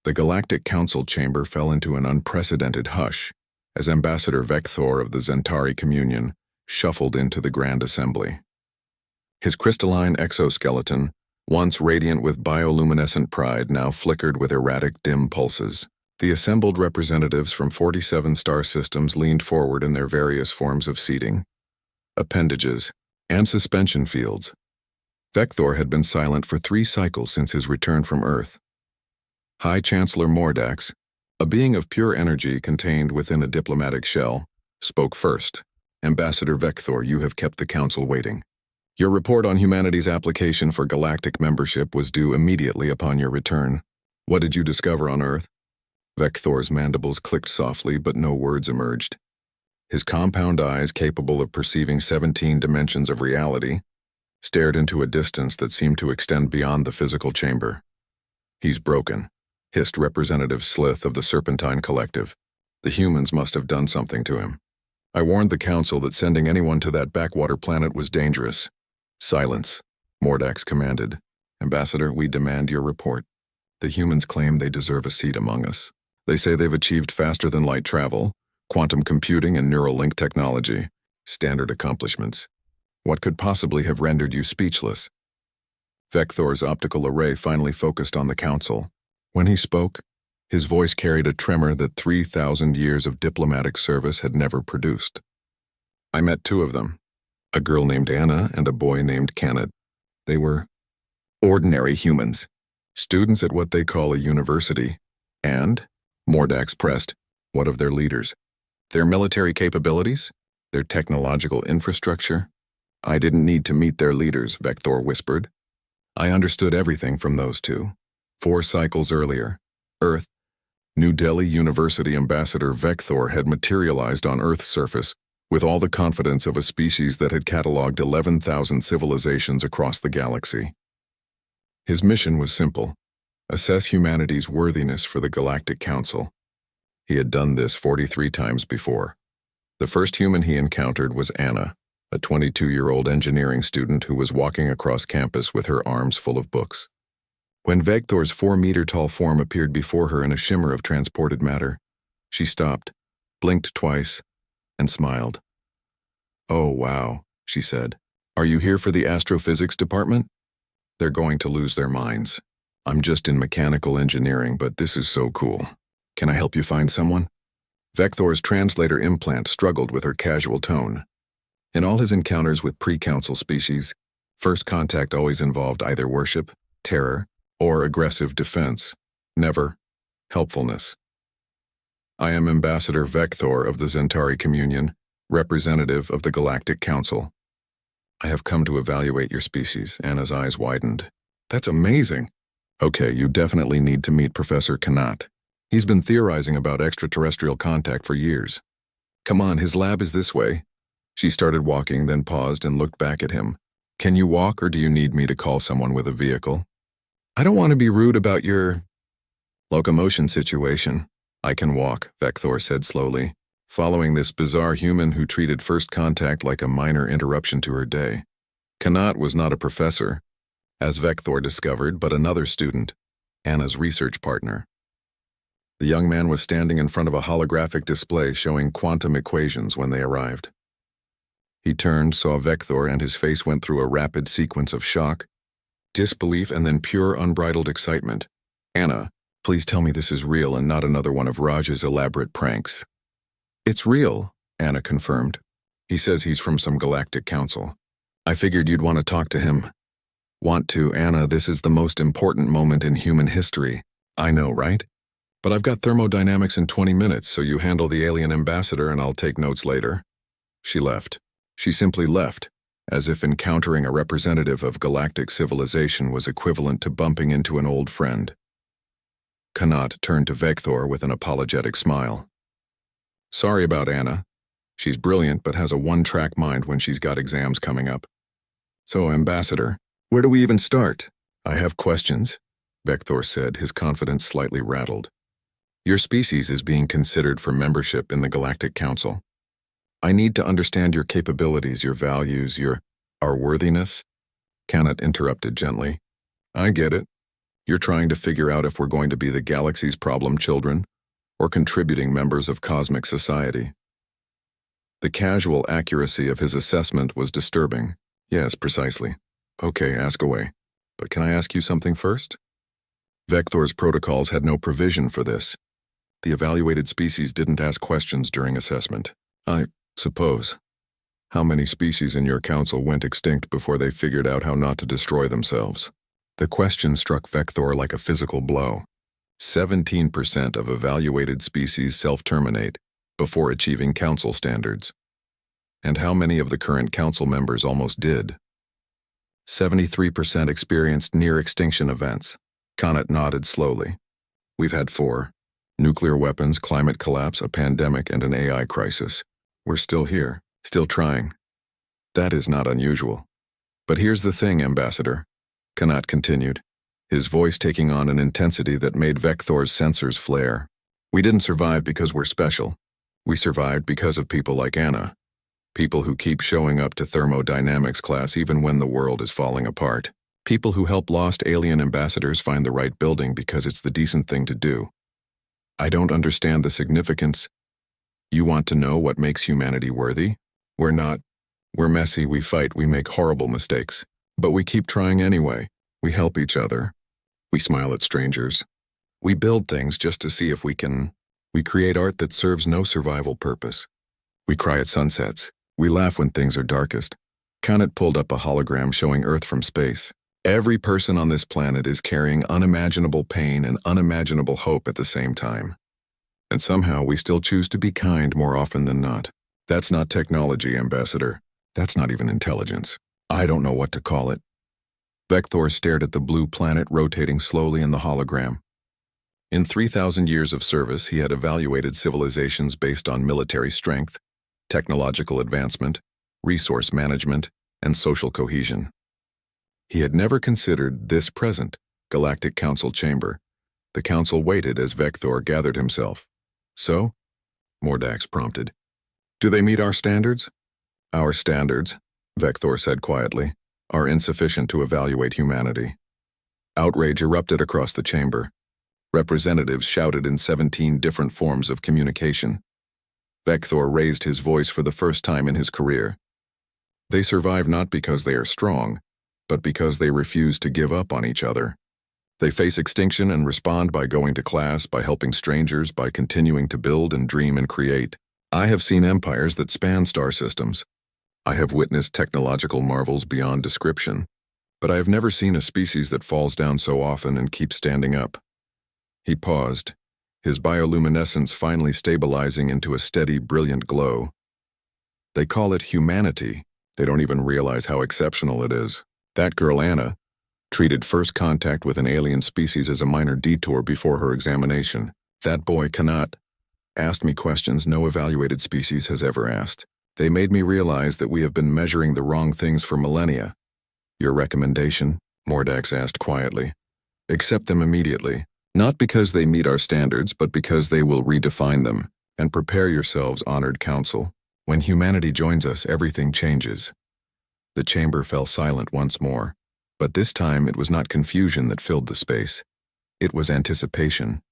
The Galactic Council chamber fell into an unprecedented hush as Ambassador Vector of the Zentari Communion shuffled into the Grand Assembly. His crystalline exoskeleton, once radiant with bioluminescent pride, now flickered with erratic, dim pulses. The assembled representatives from 47 star systems leaned forward in their various forms of seating, appendages, and suspension fields. Vector had been silent for 3 cycles since his return from Earth. High Chancellor Mordax, a being of pure energy contained within a diplomatic shell, spoke first. Ambassador Vector, you have kept the Council waiting. Your report on humanity's application for galactic membership was due immediately upon your return. What did you discover on Earth? Vector's mandibles clicked softly, but no words emerged. His compound eyes, capable of perceiving 17 dimensions of reality, stared into a distance that seemed to extend beyond the physical chamber. He's broken, hissed Representative Slith of the Serpentine Collective. The humans must have done something to him. I warned the Council that sending anyone to that backwater planet was dangerous. Silence, Mordax commanded. Ambassador, we demand your report. The humans claim they deserve a seat among us. They say they've achieved faster-than-light travel, quantum computing, and neural link technology, standard accomplishments. What could possibly have rendered you speechless? Vector's optical array finally focused on the Council. When he spoke, his voice carried a tremor that 3,000 years of diplomatic service had never produced. I met 2 of them, a girl named Anna and a boy named Kenneth. They were ordinary humans, students at what they call a university. And, Mordax pressed, what of their leaders? Their military capabilities? Their technological infrastructure? I didn't need to meet their leaders, Vector whispered. I understood everything from those 2. 4 cycles earlier, Earth, New Delhi University Ambassador Vector had materialized on Earth's surface with all the confidence of a species that had cataloged 11,000 civilizations across the galaxy. His mission was simple: assess humanity's worthiness for the Galactic Council. He had done this 43 times before. The first human he encountered was Anna, a 22-year-old engineering student who was walking across campus with her arms full of books. When Vector's 4-meter-tall form appeared before her in a shimmer of transported matter, she stopped, blinked twice, and smiled. Oh, wow, she said. Are you here for the astrophysics department? They're going to lose their minds. I'm just in mechanical engineering, but this is so cool. Can I help you find someone? Vector's translator implant struggled with her casual tone. In all his encounters with pre-council species, first contact always involved either worship, terror, or aggressive defense, never helpfulness. I am Ambassador Vector of the Zentari Communion, representative of the Galactic Council. I have come to evaluate your species. Anna's eyes widened. That's amazing. Okay, you definitely need to meet Professor Kanat. He's been theorizing about extraterrestrial contact for years. Come on, his lab is this way. She started walking, then paused and looked back at him. Can you walk, or do you need me to call someone with a vehicle? I don't want to be rude about your locomotion situation. I can walk, Vector said slowly, following this bizarre human who treated first contact like a minor interruption to her day. Kanat was not a professor, as Vector discovered, but another student, Anna's research partner. The young man was standing in front of a holographic display showing quantum equations when they arrived. He turned, saw Vector, and his face went through a rapid sequence of shock, disbelief, and then pure unbridled excitement. Anna, please tell me this is real and not another one of Raj's elaborate pranks. It's real, Anna confirmed. He says he's from some galactic council. I figured you'd want to talk to him. Want to, Anna, this is the most important moment in human history. I know, right? But I've got thermodynamics in 20 minutes, so you handle the alien ambassador and I'll take notes later. She left. She simply left, as if encountering a representative of galactic civilization was equivalent to bumping into an old friend. Kanat turned to Vector with an apologetic smile. Sorry about Anna. She's brilliant but has a one-track mind when she's got exams coming up. So, Ambassador, where do we even start? I have questions, Vector said, his confidence slightly rattled. Your species is being considered for membership in the Galactic Council. I need to understand your capabilities, your values, our worthiness. Kanat interrupted gently. I get it. You're trying to figure out if we're going to be the galaxy's problem children or contributing members of cosmic society. The casual accuracy of his assessment was disturbing. Yes, precisely. Okay, ask away. But can I ask you something first? Vector's protocols had no provision for this. The evaluated species didn't ask questions during assessment. I suppose. How many species in your council went extinct before they figured out how not to destroy themselves? The question struck Vector like a physical blow. 17% of evaluated species self-terminate before achieving council standards. And how many of the current council members almost did? 73% experienced near-extinction events. Connaught nodded slowly. We've had 4. Nuclear weapons, climate collapse, a pandemic, and an AI crisis. We're still here, still trying. That is not unusual. But here's the thing, Ambassador, Connaught continued, his voice taking on an intensity that made Vector's sensors flare. We didn't survive because we're special. We survived because of people like Anna. People who keep showing up to thermodynamics class even when the world is falling apart. People who help lost alien ambassadors find the right building because it's the decent thing to do. I don't understand the significance. You want to know what makes humanity worthy? We're not. We're messy, we fight, we make horrible mistakes. But we keep trying anyway. We help each other. We smile at strangers. We build things just to see if we can. We create art that serves no survival purpose. We cry at sunsets. We laugh when things are darkest. Connaught pulled up a hologram showing Earth from space. Every person on this planet is carrying unimaginable pain and unimaginable hope at the same time. And somehow we still choose to be kind more often than not. That's not technology, Ambassador. That's not even intelligence. I don't know what to call it. Vector stared at the blue planet rotating slowly in the hologram. In 3,000 years of service, he had evaluated civilizations based on military strength, technological advancement, resource management, and social cohesion. He had never considered this present, Galactic Council chamber. The council waited as Vector gathered himself. So? Mordax prompted. Do they meet our standards? Our standards, Vector said quietly, are insufficient to evaluate humanity. Outrage erupted across the chamber. Representatives shouted in 17 different forms of communication. Vector raised his voice for the first time in his career. They survive not because they are strong, but because they refuse to give up on each other. They face extinction and respond by going to class, by helping strangers, by continuing to build and dream and create. I have seen empires that span star systems. I have witnessed technological marvels beyond description, but I have never seen a species that falls down so often and keeps standing up. He paused, his bioluminescence finally stabilizing into a steady, brilliant glow. They call it humanity. They don't even realize how exceptional it is. That girl, Anna, treated first contact with an alien species as a minor detour before her examination. That boy, Connaught, asked me questions no evaluated species has ever asked. They made me realize that we have been measuring the wrong things for millennia. Your recommendation? Mordax asked quietly. Accept them immediately, not because they meet our standards, but because they will redefine them. And prepare yourselves, honored council. When humanity joins us, everything changes. The chamber fell silent once more, but this time it was not confusion that filled the space. It was anticipation.